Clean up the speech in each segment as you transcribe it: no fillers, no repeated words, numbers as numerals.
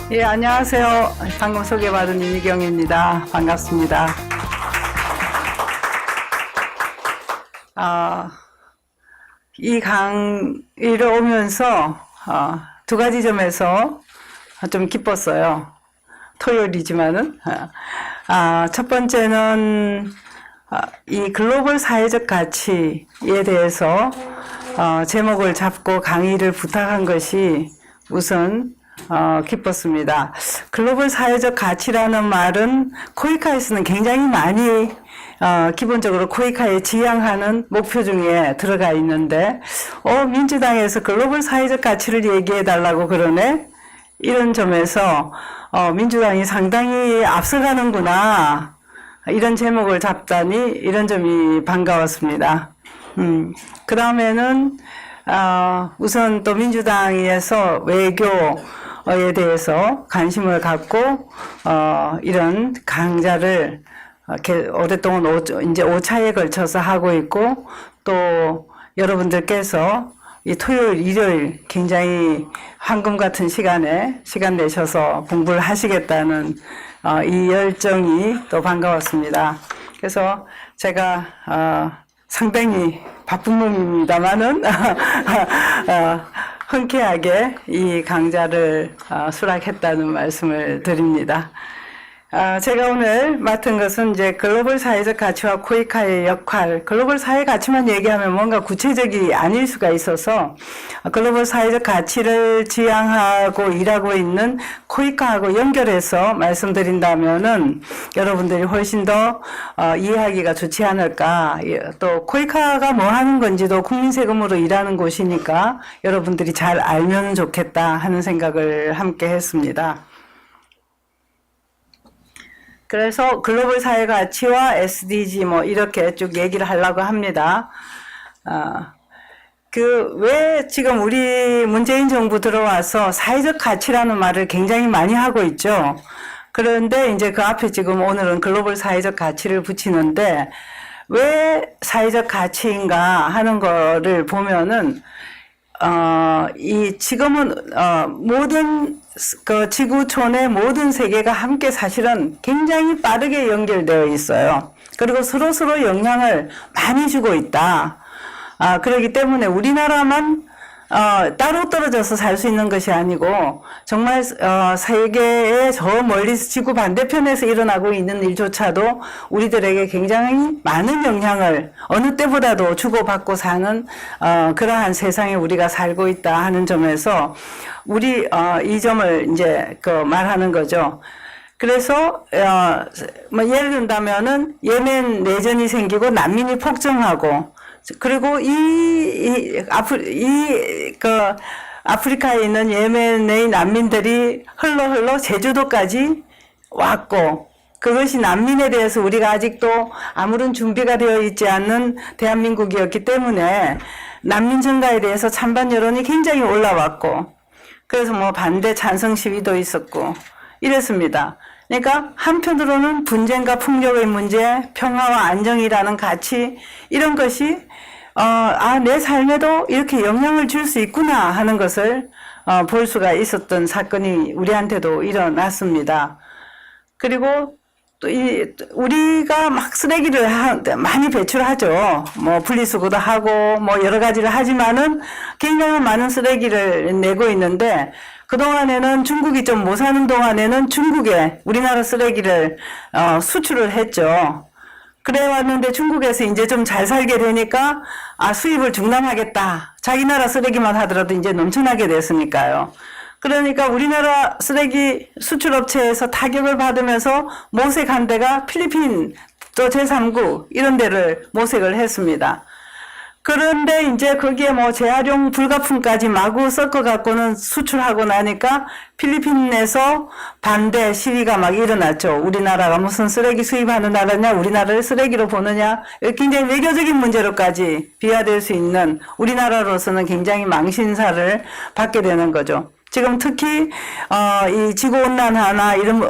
예, 안녕하세요. 방금 소개받은 이미경입니다. 반갑습니다. 이 강의를 오면서 두 가지 점에서 좀 기뻤어요. 토요일이지만은. 첫 번째는 이 글로벌 사회적 가치에 대해서 제목을 잡고 강의를 부탁한 것이 우선 기뻤습니다. 글로벌 사회적 가치라는 말은 코이카에서는 굉장히 많이 기본적으로 코이카에 지향하는 목표 중에 들어가 있는데 민주당에서 글로벌 사회적 가치를 얘기해 달라고 그러네? 이런 점에서 민주당이 상당히 앞서가는구나, 이런 제목을 잡다니 이런 점이 반가웠습니다. 그 다음에는 우선 또 민주당에서 외교에 대해서 관심을 갖고 이런 강좌를 오랫동안 이제 5차에 걸쳐서 하고 있고, 또 여러분들께서 이 토요일, 일요일 굉장히 황금 같은 시간에 시간 내셔서 공부를 하시겠다는 이 열정이 또 반가웠습니다. 그래서 제가 상당히 바쁜 놈입니다만은 흔쾌하게 이 강좌를 수락했다는 말씀을 드립니다. 제가 오늘 맡은 것은 이제 글로벌 사회적 가치와 코이카의 역할, 글로벌 사회 가치만 얘기하면 뭔가 구체적이 아닐 수가 있어서 글로벌 사회적 가치를 지향하고 일하고 있는 코이카하고 연결해서 말씀드린다면은 여러분들이 훨씬 더 이해하기가 좋지 않을까. 또 코이카가 뭐 하는 건지도 국민 세금으로 일하는 곳이니까 여러분들이 잘 알면 좋겠다 하는 생각을 함께 했습니다. 그래서 글로벌 사회 가치와 SDG 뭐 이렇게 쭉 얘기를 하려고 합니다. 왜 지금 우리 문재인 정부 들어와서 사회적 가치라는 말을 굉장히 많이 하고 있죠. 그런데 이제 그 앞에 지금 오늘은 글로벌 사회적 가치를 붙이는데 왜 사회적 가치인가 하는 거를 보면은 지금은 모든 지구촌의 모든 세계가 함께 사실은 굉장히 빠르게 연결되어 있어요. 그리고 서로 영향을 많이 주고 있다. 그렇기 때문에 우리나라만 따로 떨어져서 살 수 있는 것이 아니고 정말 세계의 저 멀리 지구 반대편에서 일어나고 있는 일조차도 우리들에게 굉장히 많은 영향을 어느 때보다도 주고받고 사는 그러한 세상에 우리가 살고 있다 하는 점에서 이 점을 이제 말하는 거죠. 그래서 뭐 예를 든다면은 예멘 내전이 생기고 난민이 폭증하고, 그리고 아프리카에 있는 예멘의 난민들이 흘러 제주도까지 왔고, 그것이 난민에 대해서 우리가 아직도 아무런 준비가 되어 있지 않는 대한민국이었기 때문에 난민 증가에 대해서 찬반 여론이 굉장히 올라왔고, 그래서 뭐 반대 찬성 시위도 있었고 이랬습니다. 그러니까 한편으로는 분쟁과 폭력의 문제, 평화와 안정이라는 가치, 이런 것이 내 삶에도 이렇게 영향을 줄 수 있구나 하는 것을 볼 수가 있었던 사건이 우리한테도 일어났습니다. 그리고 또 우리가 막 쓰레기를 많이 배출하죠. 뭐 분리수거도 하고 뭐 여러 가지를 하지만은 굉장히 많은 쓰레기를 내고 있는데, 그동안에는 중국이 좀 못 사는 동안에는 중국에 우리나라 쓰레기를 수출을 했죠. 그래 왔는데 중국에서 이제 좀 잘 살게 되니까 수입을 중단하겠다. 자기 나라 쓰레기만 하더라도 이제 넘쳐나게 됐으니까요. 그러니까 우리나라 쓰레기 수출업체에서 타격을 받으면서 모색한 데가 필리핀 또 제3국 이런 데를 모색을 했습니다. 그런데 이제 거기에 뭐 재활용 불가품까지 마구 섞어갖고는 수출하고 나니까 필리핀에서 반대 시위가 막 일어났죠. 우리나라가 무슨 쓰레기 수입하는 나라냐, 우리나라를 쓰레기로 보느냐, 굉장히 외교적인 문제로까지 비화될 수 있는 우리나라로서는 굉장히 망신사를 받게 되는 거죠. 지금 특히 이 지구온난화나 이런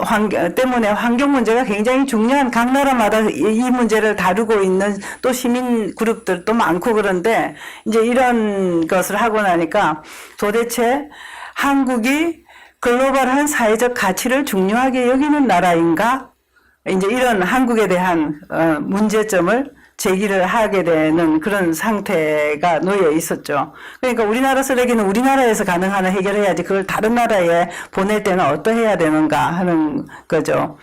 때문에 환경 문제가 굉장히 중요한, 각 나라마다 이 문제를 다루고 있는 또 시민 그룹들도 많고, 그런데 이제 이런 것을 하고 나니까 도대체 한국이 글로벌한 사회적 가치를 중요하게 여기는 나라인가? 이제 이런 한국에 대한 문제점을 제기를 하게 되는 그런 상태가 놓여 있었죠. 그러니까 우리나라 쓰레기는 우리나라에서 가능한 한 해결해야지 그걸 다른 나라에 보낼 때는 어떠해야 되는가 하는 거죠.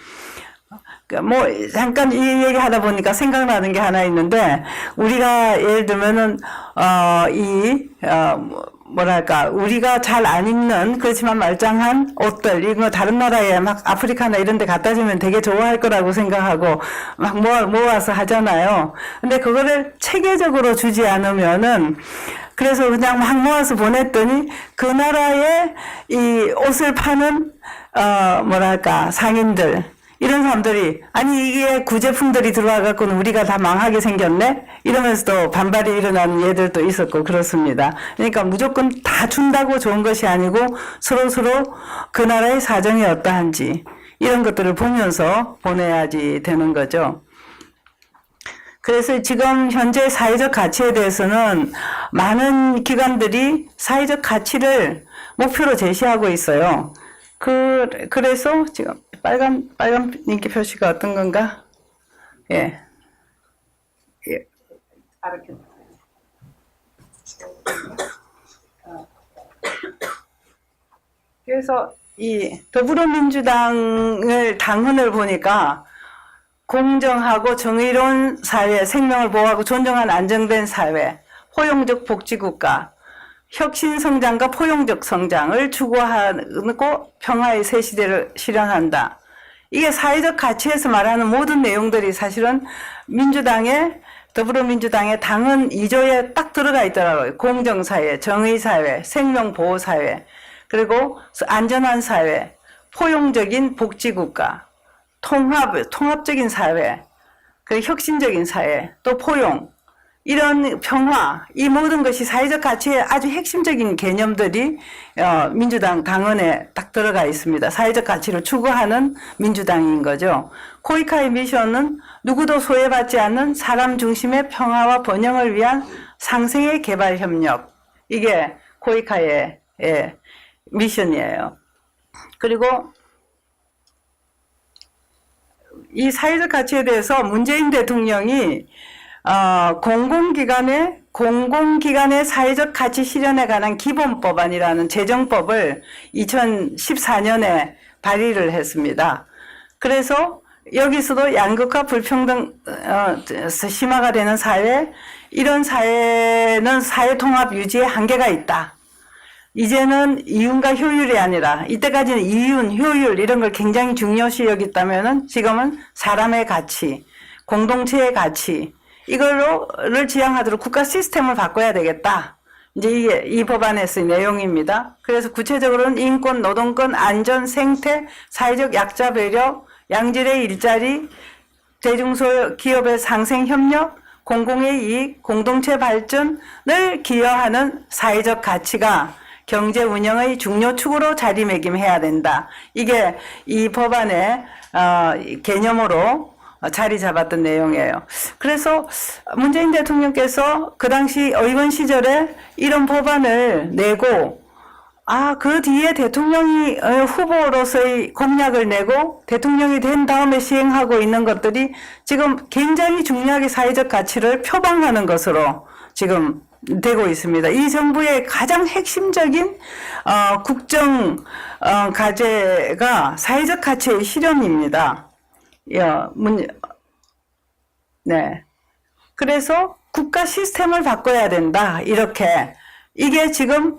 뭐 잠깐 이 얘기 하다 보니까 생각나는 게 하나 있는데, 우리가 예를 들면은 뭐랄까, 우리가 잘 안 입는 그렇지만 말짱한 옷들, 이거 다른 나라에 막 아프리카나 이런 데 갖다 주면 되게 좋아할 거라고 생각하고 막 모아서 하잖아요. 근데 그거를 체계적으로 주지 않으면은, 그래서 그냥 막 모아서 보냈더니 그 나라에 이 옷을 파는 뭐랄까, 상인들, 이런 사람들이, 아니 이게 구제품들이 들어와 갖고는 우리가 다 망하게 생겼네? 이러면서 또 반발이 일어나는 예들도 있었고 그렇습니다. 그러니까 무조건 다 준다고 좋은 것이 아니고 서로 그 나라의 사정이 어떠한지 이런 것들을 보면서 보내야지 되는 거죠. 그래서 지금 현재 사회적 가치에 대해서는 많은 기관들이 사회적 가치를 목표로 제시하고 있어요. 그래서 지금 빨간 인기 표시가 어떤 건가? 예. 그래서 이 더불어민주당을 당헌을 보니까 공정하고 정의로운 사회, 생명을 보호하고 존중한 안정된 사회, 포용적 복지국가, 혁신성장과 포용적 성장을 추구하고 평화의 새 시대를 실현한다. 이게 사회적 가치에서 말하는 모든 내용들이 사실은 더불어민주당의 당헌 2조에 딱 들어가 있더라고요. 공정사회, 정의사회, 생명보호사회, 그리고 안전한 사회, 포용적인 복지국가, 통합적인 사회, 그리고 혁신적인 사회, 또 포용, 이런 평화, 이 모든 것이 사회적 가치의 아주 핵심적인 개념들이 민주당 당헌에 딱 들어가 있습니다. 사회적 가치를 추구하는 민주당인 거죠. 코이카의 미션은 누구도 소외받지 않는 사람 중심의 평화와 번영을 위한 상생의 개발 협력. 이게 코이카의 미션이에요. 그리고 이 사회적 가치에 대해서 문재인 대통령이 공공기관의 사회적 가치 실현에 관한 기본법안이라는 제정법을 2014년에 발의를 했습니다. 그래서 여기서도 양극화 불평등 심화가 되는 사회, 이런 사회는 사회 통합 유지에 한계가 있다. 이제는 이윤과 효율이 아니라, 이때까지는 이윤, 효율 이런 걸 굉장히 중요시 여겼다면은 지금은 사람의 가치, 공동체의 가치, 이걸로를 지향하도록 국가 시스템을 바꿔야 되겠다. 이제 이게 이 법안에서의 내용입니다. 그래서 구체적으로는 인권, 노동권, 안전, 생태, 사회적 약자 배려, 양질의 일자리, 대중소기업의 상생 협력, 공공의 이익, 공동체 발전을 기여하는 사회적 가치가 경제 운영의 중요 축으로 자리매김해야 된다. 이게 이 법안의 개념으로 자리 잡았던 내용이에요. 그래서 문재인 대통령께서 그 당시 의원 시절에 이런 법안을 내고, 그 뒤에 대통령이 후보로서의 공약을 내고 대통령이 된 다음에 시행하고 있는 것들이 지금 굉장히 중요하게 사회적 가치를 표방하는 것으로 지금 되고 있습니다. 이 정부의 가장 핵심적인 국정 과제가 사회적 가치의 실현입니다. 네. 그래서 국가 시스템을 바꿔야 된다. 이렇게. 이게 지금,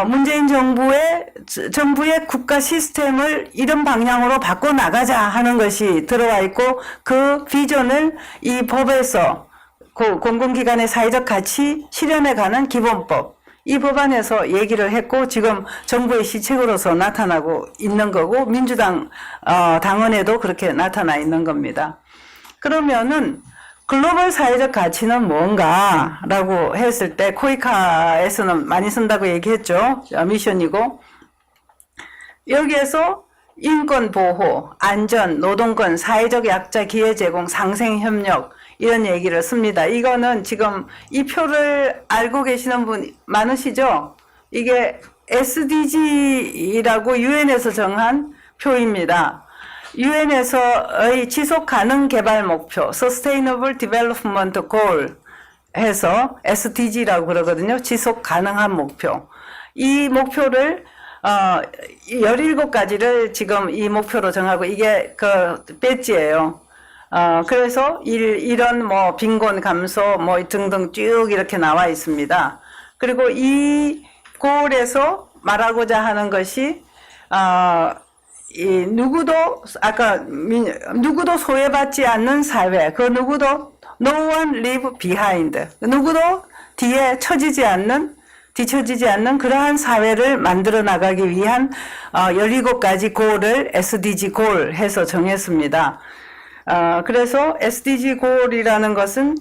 문재인 정부의 국가 시스템을 이런 방향으로 바꿔나가자 하는 것이 들어와 있고, 그 비전을 이 법에서 공공기관의 사회적 가치 실현에 관한 기본법, 이 법안에서 얘기를 했고 지금 정부의 시책으로서 나타나고 있는 거고 민주당 당원에도 그렇게 나타나 있는 겁니다. 그러면은 글로벌 사회적 가치는 뭔가라고 했을 때 코이카에서는 많이 쓴다고 얘기했죠. 미션이고 여기에서 인권 보호, 안전, 노동권, 사회적 약자 기회 제공, 상생 협력 이런 얘기를 씁니다. 이거는 지금 이 표를 알고 계시는 분 많으시죠? 이게 SDG라고 유엔에서 정한 표입니다. 유엔에서의 지속 가능 개발 목표, Sustainable Development Goal 해서 SDG라고 그러거든요. 지속 가능한 목표. 이 목표를 17가지를 지금 이 목표로 정하고 이게 그 배지예요. 그래서 이런 뭐 빈곤 감소 뭐 등등 쭉 이렇게 나와 있습니다. 그리고 이 골에서 말하고자 하는 것이 누구도 소외받지 않는 사회, 그 누구도 no one leave behind, 누구도 뒤처지지 않는 그러한 사회를 만들어 나가기 위한 17가지 골을 SDG 골 해서 정했습니다. 그래서 SDG 골이라는 것은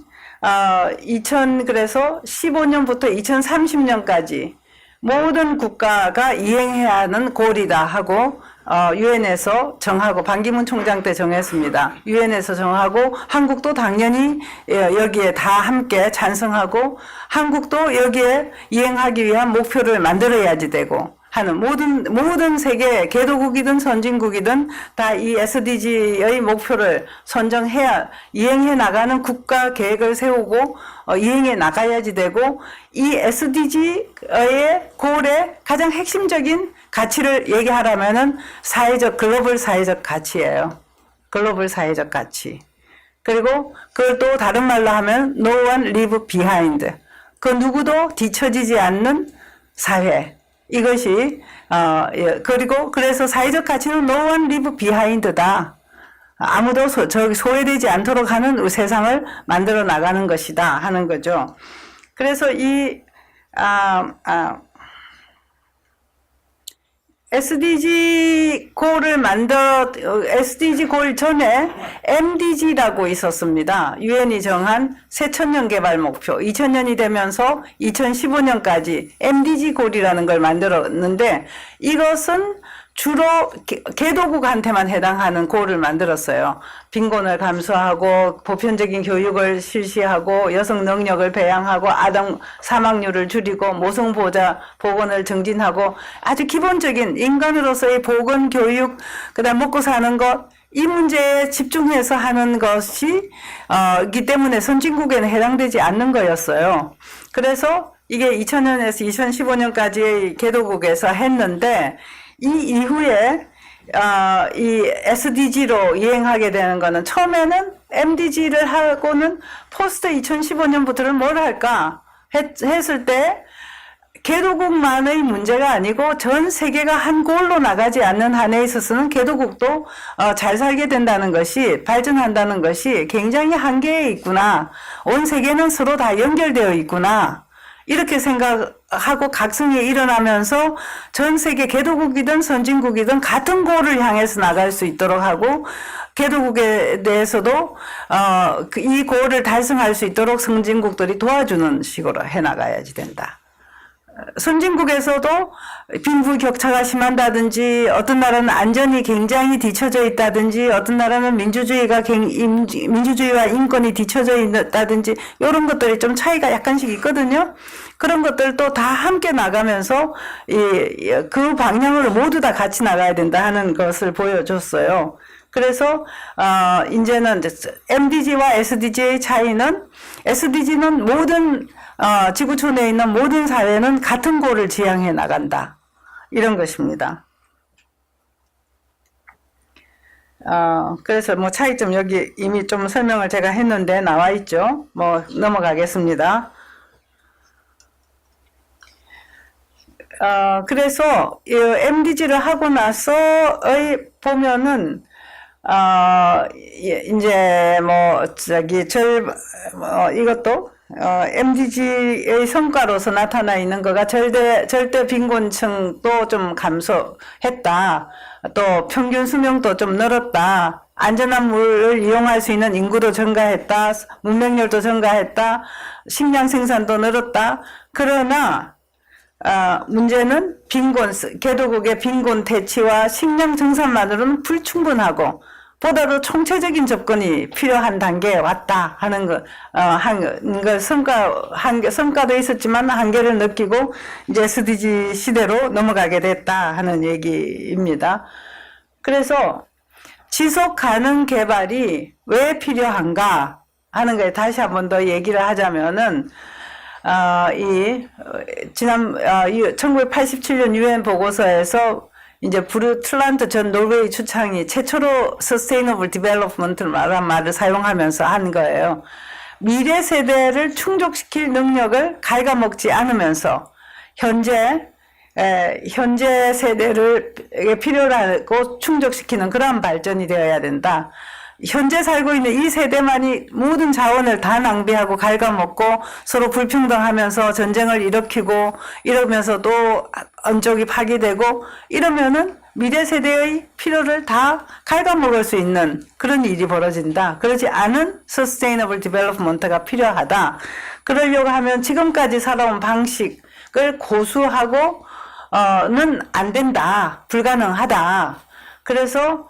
그래서 15년부터 2030년까지 모든 국가가 이행해야 하는 골이다 하고 유엔에서 정하고 반기문 총장 때 정했습니다. 유엔에서 정하고 한국도 당연히 여기에 다 함께 찬성하고 한국도 여기에 이행하기 위한 목표를 만들어야지 되고 하는 모든 세계 개도국이든 선진국이든 다 이 SDG의 목표를 선정해야 이행해 나가는 국가 계획을 세우고 이행해 나가야지 되고 이 SDG의 골의 가장 핵심적인 가치를 얘기하라면은 글로벌 사회적 가치예요. 글로벌 사회적 가치. 그리고 그걸 또 다른 말로 하면 no one leave behind. 그 누구도 뒤처지지 않는 사회. 이것이 그리고 그래서 사회적 가치는 no one leave behind다. 아무도 소외되지 않도록 하는 세상을 만들어 나가는 것이다 하는 거죠. 그래서 이 SDG 골 전에 MDG라고 있었습니다. 유엔이 정한 새천년 개발 목표. 2000년이 되면서 2015년까지 MDG 골이라는 걸 만들었는데 이것은 주로 개도국한테만 해당하는 골을 만들었어요. 빈곤을 감소하고 보편적인 교육을 실시하고 여성 능력을 배양하고 아동 사망률을 줄이고 모성보건을 증진하고 아주 기본적인 인간으로서의 보건, 교육, 그다음 먹고 사는 것, 이 문제에 집중해서 하는 것이 기 때문에 선진국에는 해당되지 않는 거였어요. 그래서 이게 2000년에서 2015년까지의 개도국에서 했는데 이 이후에 이 SDG로 이행하게 되는 거는 처음에는 MDG를 하고는 포스트 2015년부터는 뭘 할까 했을 때 개도국만의 문제가 아니고 전 세계가 한 골로 나가지 않는 한에 있어서는 개도국도 잘 살게 된다는 것이 발전한다는 것이 굉장히 한계에 있구나. 온 세계는 서로 다 연결되어 있구나. 이렇게 생각하고 각성이 일어나면서 전 세계 개도국이든 선진국이든 같은 골을 향해서 나갈 수 있도록 하고 개도국에 대해서도 이 골을 달성할 수 있도록 선진국들이 도와주는 식으로 해나가야지 된다. 선진국에서도 빈부격차가 심한다든지 어떤 나라는 안전이 굉장히 뒤처져 있다든지 어떤 나라는 민주주의와 인권이 뒤처져 있다든지 이런 것들이 좀 차이가 약간씩 있거든요. 그런 것들도 다 함께 나가면서 그 방향으로 모두 다 같이 나가야 된다 하는 것을 보여줬어요. 그래서 이제는 MDG와 SDG의 차이는 SDG는 모든 지구촌에 있는 모든 사회는 같은 골을 지향해 나간다. 이런 것입니다. 그래서 뭐 차이점 여기 이미 좀 설명을 제가 했는데 나와 있죠. 뭐 넘어가겠습니다. 그래서 MDG를 하고 나서의 보면은 이제 뭐 이것도 MDG의 성과로서 나타나 있는 거가 절대 빈곤층도 좀 감소했다. 또 평균 수명도 좀 늘었다. 안전한 물을 이용할 수 있는 인구도 증가했다. 문맹률도 증가했다. 식량 생산도 늘었다. 그러나 문제는 개도국의 빈곤 퇴치와 식량 증산만으로는 불충분하고 보다도 총체적인 접근이 필요한 단계에 왔다 하는 거, 성과도 있었지만 한계를 느끼고 이제 SDG 시대로 넘어가게 됐다 하는 얘기입니다. 그래서 지속 가능 개발이 왜 필요한가 하는 거에 다시 한 번 더 얘기를 하자면은, 1987년 유엔 보고서에서 이제 브루 트란트 전 노르웨이 추창이 최초로 서스테이너블 디벨롭먼트를 말한 말을 사용하면서 한 거예요. 미래 세대를 충족시킬 능력을 갉아먹지 않으면서 현재 세대를 필요로 하고 충족시키는 그런 발전이 되어야 된다. 현재 살고 있는 이 세대만이 모든 자원을 다 낭비하고 갉아먹고 서로 불평등하면서 전쟁을 일으키고 이러면서도 언적이 파괴되고 이러면은 미래 세대의 필요를 다 갉아먹을 수 있는 그런 일이 벌어진다. 그렇지 않은 서스테이너블 디벨롭먼트가 필요하다. 그러려고 하면 지금까지 살아온 방식을 고수하고 는 안 된다. 불가능하다. 그래서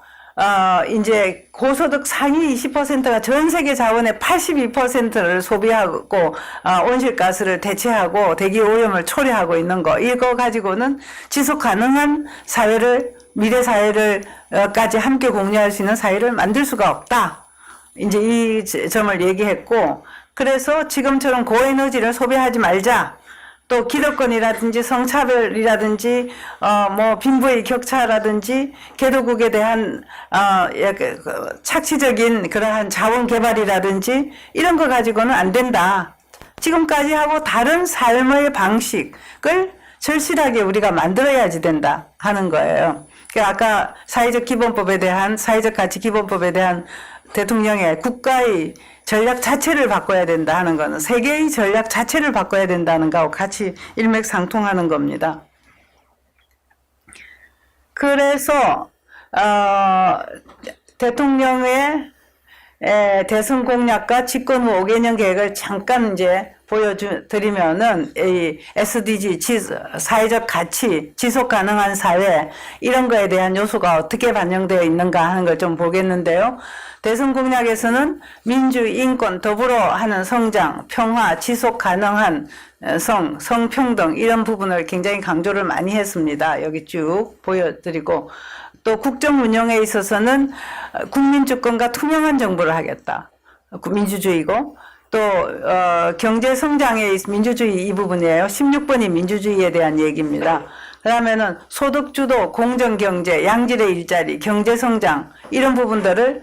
이제 고소득 상위 20%가 전 세계 자원의 82%를 소비하고 온실가스를 대체하고 대기 오염을 초래하고 있는 거, 이거 가지고는 지속 가능한 사회를, 미래 사회를까지 함께 공유할 수 있는 사회를 만들 수가 없다. 이제 이 점을 얘기했고, 그래서 지금처럼 고에너지를 소비하지 말자. 또 기득권이라든지 성차별이라든지 뭐 빈부의 격차라든지 개도국에 대한 착취적인 그러한 자원 개발이라든지 이런 거 가지고는 안 된다. 지금까지 하고 다른 삶의 방식을 절실하게 우리가 만들어야지 된다 하는 거예요. 그러니까 아까 사회적 가치 기본법에 대한 대통령의 국가의 전략 자체를 바꿔야 된다 하는 거는 세계의 전략 자체를 바꿔야 된다는 거하고 같이 일맥상통하는 겁니다. 그래서 대통령의 대선 공약과 집권 후 5개년 계획을 잠깐 이제 보여드리면은 이 SDG 사회적 가치, 지속 가능한 사회 이런 거에 대한 요소가 어떻게 반영되어 있는가 하는 걸 좀 보겠는데요. 대선 공약에서는 민주, 인권, 더불어 하는 성장, 평화, 지속 가능한 성평등 이런 부분을 굉장히 강조를 많이 했습니다. 여기 쭉 보여드리고 또 국정 운영에 있어서는 국민 주권과 투명한 정부를 하겠다. 민주주의고 또 경제 성장의 민주주의 이 부분이에요. 16번이 민주주의에 대한 얘기입니다. 그다음에는 소득주도, 공정경제, 양질의 일자리, 경제성장 이런 부분들을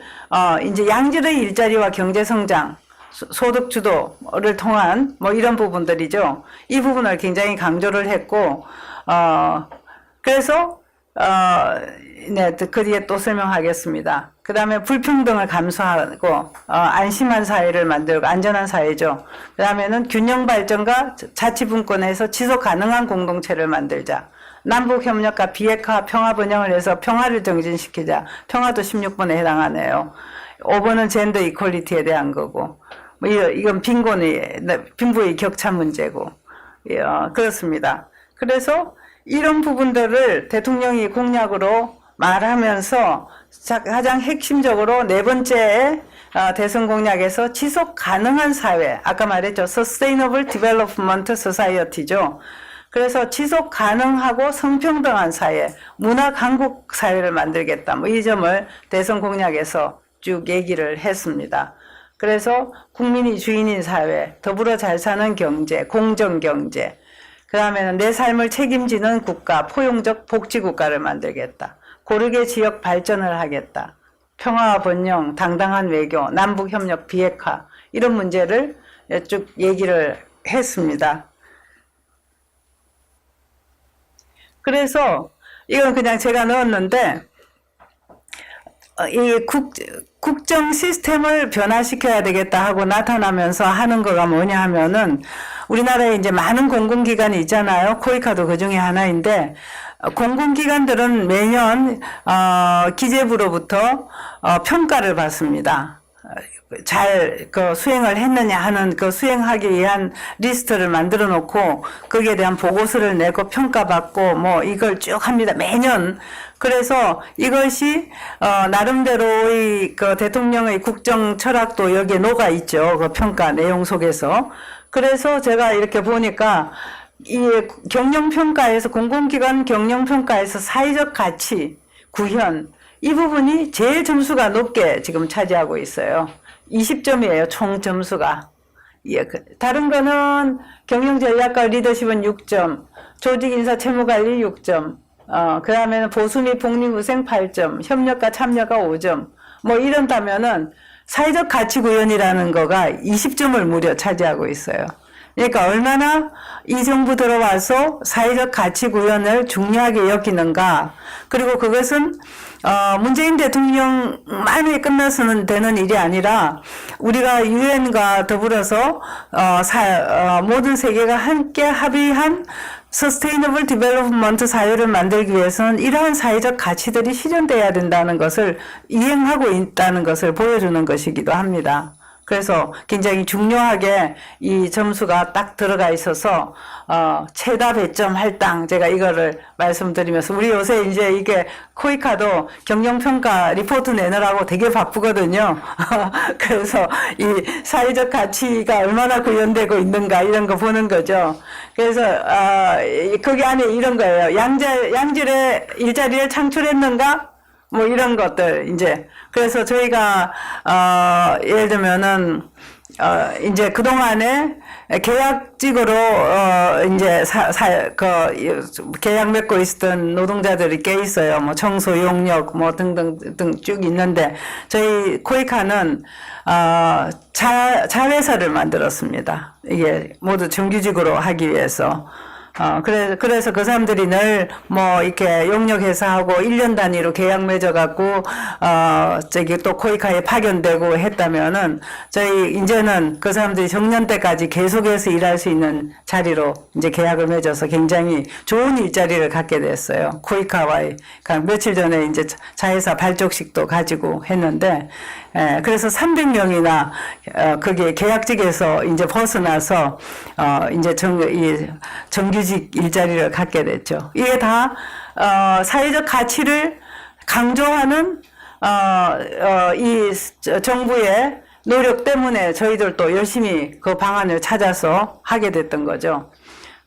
이제 양질의 일자리와 경제성장, 소득주도를 통한 뭐 이런 부분들이죠. 이 부분을 굉장히 강조를 했고 그래서 네, 그 뒤에 또 설명하겠습니다. 그 다음에 불평등을 감수하고 안심한 사회를 만들고 안전한 사회죠. 그 다음에는 균형 발전과 자치분권에서 지속 가능한 공동체를 만들자. 남북협력과 비핵화, 평화 번영을 해서 평화를 정진시키자. 평화도 16번에 해당하네요. 5번은 젠더 이퀄리티에 대한 거고, 뭐 이건 빈부의 격차 문제고, 그렇습니다. 그래서 이런 부분들을 대통령이 공약으로 말하면서 가장 핵심적으로 네 번째 대선 공약에서 지속 가능한 사회, 아까 말했죠. Sustainable Development Society죠. 그래서 지속 가능하고 성평등한 사회, 문화 강국 사회를 만들겠다. 뭐 이 점을 대선 공약에서 쭉 얘기를 했습니다. 그래서 국민이 주인인 사회, 더불어 잘 사는 경제, 공정 경제, 그 다음에는 내 삶을 책임지는 국가, 포용적 복지국가를 만들겠다. 고르게 지역 발전을 하겠다. 평화와 번영, 당당한 외교, 남북협력 비핵화 이런 문제를 쭉 얘기를 했습니다. 그래서 이건 그냥 제가 넣었는데 이 국정 시스템을 변화시켜야 되겠다 하고 나타나면서 하는 거가 뭐냐 하면은 우리나라에 이제 많은 공공기관이 있잖아요. 코이카도 그 중에 하나인데 공공기관들은 매년 기재부로부터 평가를 받습니다. 잘 수행을 했느냐 하는 그 수행하기 위한 리스트를 만들어 놓고 거기에 대한 보고서를 내고 평가받고 뭐 이걸 쭉 합니다. 매년 그래서 이것이 나름대로의 그 대통령의 국정 철학도 여기에 녹아 있죠. 그 평가 내용 속에서. 그래서 제가 이렇게 보니까 이 경영평가에서 공공기관 경영평가에서 사회적 가치 구현 이 부분이 제일 점수가 높게 지금 차지하고 있어요. 20점이에요. 총 점수가. 예, 다른 거는 경영전략과 리더십은 6점, 조직인사 채무관리 6점, 그 다음에는 보수 및 복리후생 8점, 협력과 참여가 5점, 뭐 이런다면은 사회적 가치 구현이라는 거가 20점을 무려 차지하고 있어요. 그러니까 얼마나 이 정부 들어와서 사회적 가치 구현을 중요하게 여기는가. 그리고 그것은 문재인 대통령만에 끝나서는 되는 일이 아니라 우리가 유엔과 더불어서 모든 세계가 함께 합의한 서스테이너블 디벨롭먼트 사회를 만들기 위해서는 이러한 사회적 가치들이 실현돼야 된다는 것을 이행하고 있다는 것을 보여주는 것이기도 합니다. 그래서 굉장히 중요하게 이 점수가 딱 들어가 있어서 최다 배점 할당 제가 이거를 말씀드리면서 우리 요새 이제 이게 코이카도 경영평가 리포트 내느라고 되게 바쁘거든요. 그래서 이 사회적 가치가 얼마나 구현되고 있는가 이런 거 보는 거죠. 그래서 거기 안에 이런 거예요. 양질의 일자리를 창출했는가? 뭐 이런 것들 이제 그래서 저희가 예를 들면은 이제 그동안에 계약직으로 이제 계약 맺고 있었던 노동자들이 꽤 있어요. 뭐 청소, 용역 뭐 등등 쭉 있는데 저희 코이카는 자회사를 만들었습니다. 이게 모두 정규직으로 하기 위해서. 그래서 그 사람들이 늘, 이렇게 용역회사하고 1년 단위로 계약 맺어갖고, 또 코이카에 파견되고 했다면은, 저희, 이제는 그 사람들이 정년 때까지 계속해서 일할 수 있는 자리로 이제 계약을 맺어서 굉장히 좋은 일자리를 갖게 됐어요. 코이카와의, 그러니까 며칠 전에 이제 자회사 발족식도 가지고 했는데, 그래서 300명이나, 그게 계약직에서 이제 벗어나서, 이제 정규직 일자리를 갖게 됐죠. 이게 다 사회적 가치를 강조하는 이 정부의 노력 때문에 저희들도 열심히 그 방안을 찾아서 하게 됐던 거죠.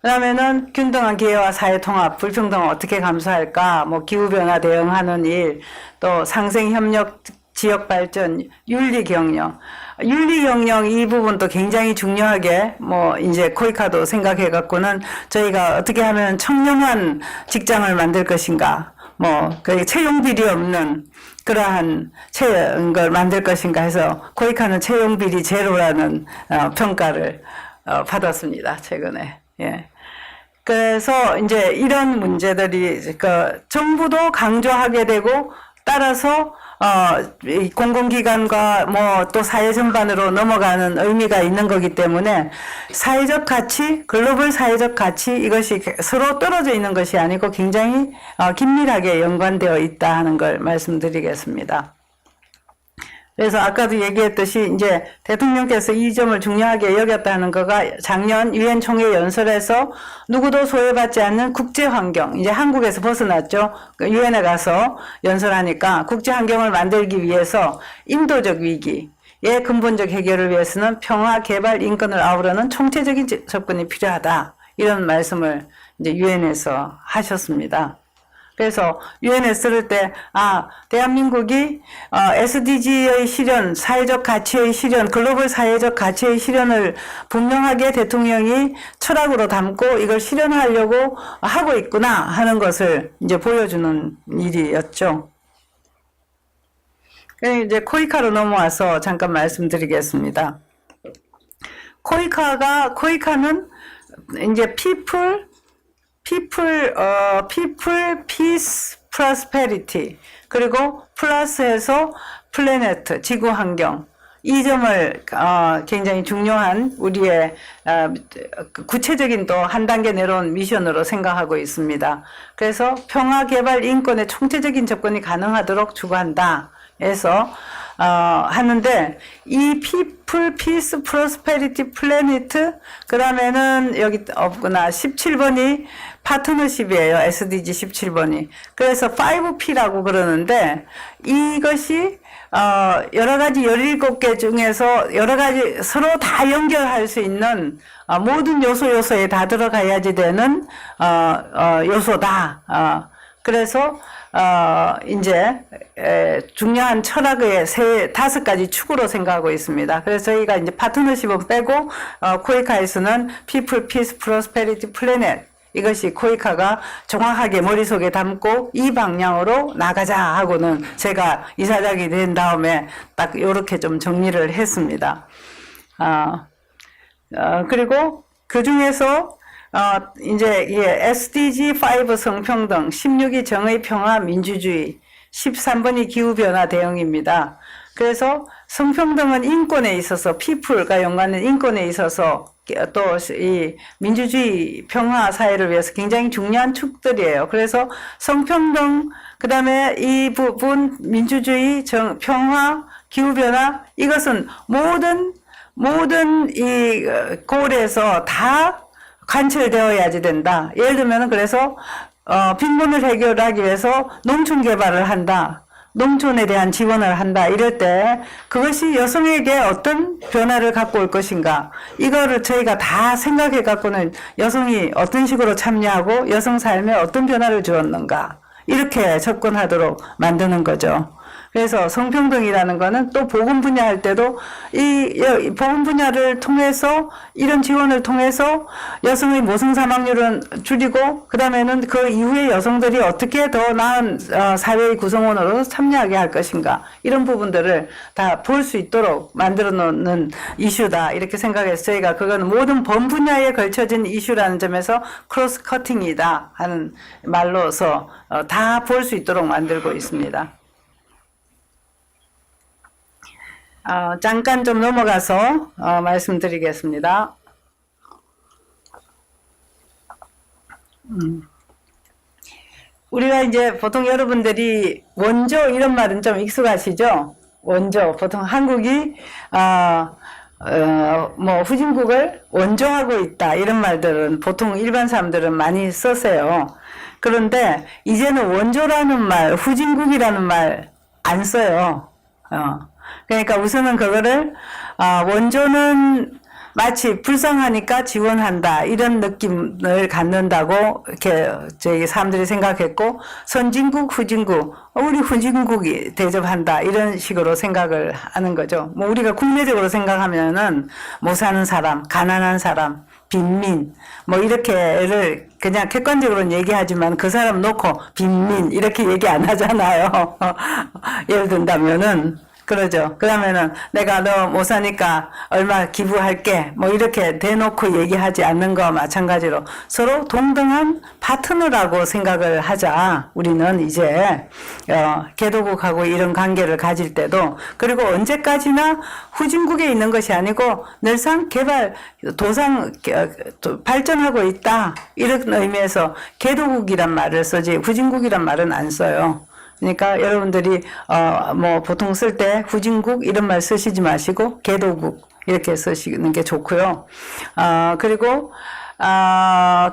그다음에는 균등한 기회와 사회 통합, 불평등을 어떻게 감수할까, 기후변화 대응하는 일, 또 상생협력, 지역 발전, 윤리 경영 이 부분도 굉장히 중요하게 이제 코이카도 생각해 갖고는 저희가 어떻게 하면 청렴한 직장을 만들 것인가, 그 채용 비리 없는 그러한 걸 만들 것인가 해서 코이카는 채용 비리 제로라는 평가를 받았습니다. 최근에. 예. 그래서 이제 이런 문제들이 정부도 강조하게 되고 따라서 이 공공기관과 또 사회 전반으로 넘어가는 의미가 있는 거기 때문에 사회적 가치, 글로벌 사회적 가치 이것이 서로 떨어져 있는 것이 아니고 굉장히 긴밀하게 연관되어 있다 하는 걸 말씀드리겠습니다. 그래서 아까도 얘기했듯이 이제 대통령께서 이 점을 중요하게 여겼다는 거가 작년 유엔 총회 연설에서 누구도 소외받지 않는 국제 환경, 이제 한국에서 벗어났죠. 유엔에 가서 연설하니까 국제 환경을 만들기 위해서 인도적 위기의 근본적 해결을 위해서는 평화, 개발, 인권을 아우르는 총체적인 접근이 필요하다. 이런 말씀을 이제 유엔에서 하셨습니다. 그래서 유엔에 쓸 때 대한민국이 SDG의 실현, 사회적 가치의 실현, 글로벌 사회적 가치의 실현을 분명하게 대통령이 철학으로 담고 이걸 실현하려고 하고 있구나 하는 것을 이제 보여주는 일이었죠. 이제 코이카로 넘어와서 잠깐 말씀드리겠습니다. 코이카는 이제 people, peace, prosperity, 그리고 플러스해서 플래네트, 지구 환경. 이 점을 굉장히 중요한 우리의 구체적인 또 한 단계 내려온 미션으로 생각하고 있습니다. 그래서 평화, 개발, 인권의 총체적인 접근이 가능하도록 추구한다. 에서 하는데 이 People, Peace, Prosperity, Planet 그 다음에는 여기 없구나 17번이 파트너십이에요. SDG 17번이. 그래서 5P라고 그러는데 이것이 여러 가지 17개 중에서 여러 가지 서로 다 연결할 수 있는 모든 요소에 다 들어가야지 되는 요소다. 그래서 이제 중요한 철학의 다섯 가지 축으로 생각하고 있습니다. 그래서 저희가 이제 파트너십은 빼고 코이카에서는 People, Peace, Prosperity, Planet 이것이 코이카가 정확하게 머릿속에 담고 이 방향으로 나가자 하고는 제가 이사장이 된 다음에 딱 이렇게 좀 정리를 했습니다. 그리고 그 중에서 이제 SDG 5 성평등, 16이 정의, 평화, 민주주의, 13번이 기후변화 대응입니다. 그래서 성평등은 인권에 있어서 people가 연관된 인권에 있어서 또 이 민주주의 평화 사회를 위해서 굉장히 중요한 축들이에요. 그래서 성평등 그다음에 이 부분 민주주의, 평화, 기후변화 이것은 모든 이 골에서 다 관철되어야지 된다. 예를 들면 그래서 빈곤을 해결하기 위해서 농촌 개발을 한다. 농촌에 대한 지원을 한다. 이럴 때 그것이 여성에게 어떤 변화를 갖고 올 것인가. 이거를 저희가 다 생각해 갖고는 여성이 어떤 식으로 참여하고 여성 삶에 어떤 변화를 주었는가. 이렇게 접근하도록 만드는 거죠. 그래서 성평등이라는 거는 또 보건 분야 할 때도 이 보건 분야를 통해서 이런 지원을 통해서 여성의 모성 사망률은 줄이고 그 다음에는 그 이후에 여성들이 어떻게 더 나은 사회의 구성원으로 참여하게 할 것인가 이런 부분들을 다 볼 수 있도록 만들어 놓는 이슈다 이렇게 생각해서 저희가 그거는 모든 본 분야에 걸쳐진 이슈라는 점에서 크로스 커팅이다 하는 말로서 다 볼 수 있도록 만들고 있습니다. 잠깐 좀 넘어가서 말씀드리겠습니다. 우리가 이제 보통 여러분들이 원조 이런 말은 좀 익숙하시죠? 원조 보통 한국이 뭐 후진국을 원조하고 있다 이런 말들은 보통 일반 사람들은 많이 쓰세요. 그런데 이제는 원조라는 말, 후진국이라는 말 안 써요. 그러니까 우선은 그거를 원조는 마치 불쌍하니까 지원한다 이런 느낌을 갖는다고 이렇게 저희 사람들이 생각했고 선진국, 후진국, 우리 후진국이 대접한다 이런 식으로 생각을 하는 거죠. 뭐 우리가 국내적으로 생각하면은 못 사는 사람, 가난한 사람, 빈민 뭐 이렇게를 그냥 객관적으로는 얘기하지만 그 사람 놓고 빈민 이렇게 얘기 안 하잖아요. 예를 든다면은 그러죠. 그러면은 내가 너 못 사니까 얼마 기부할게 뭐 이렇게 대놓고 얘기하지 않는 거와 마찬가지로 서로 동등한 파트너라고 생각을 하자. 우리는 이제 개도국하고 이런 관계를 가질 때도 그리고 언제까지나 후진국에 있는 것이 아니고 늘상 개발 발전하고 있다 이런 의미에서 개도국이란 말을 쓰지 후진국이란 말은 안 써요. 그러니까 여러분들이 뭐 보통 쓸 때 후진국 이런 말 쓰시지 마시고 개도국 이렇게 쓰시는 게 좋고요. 그리고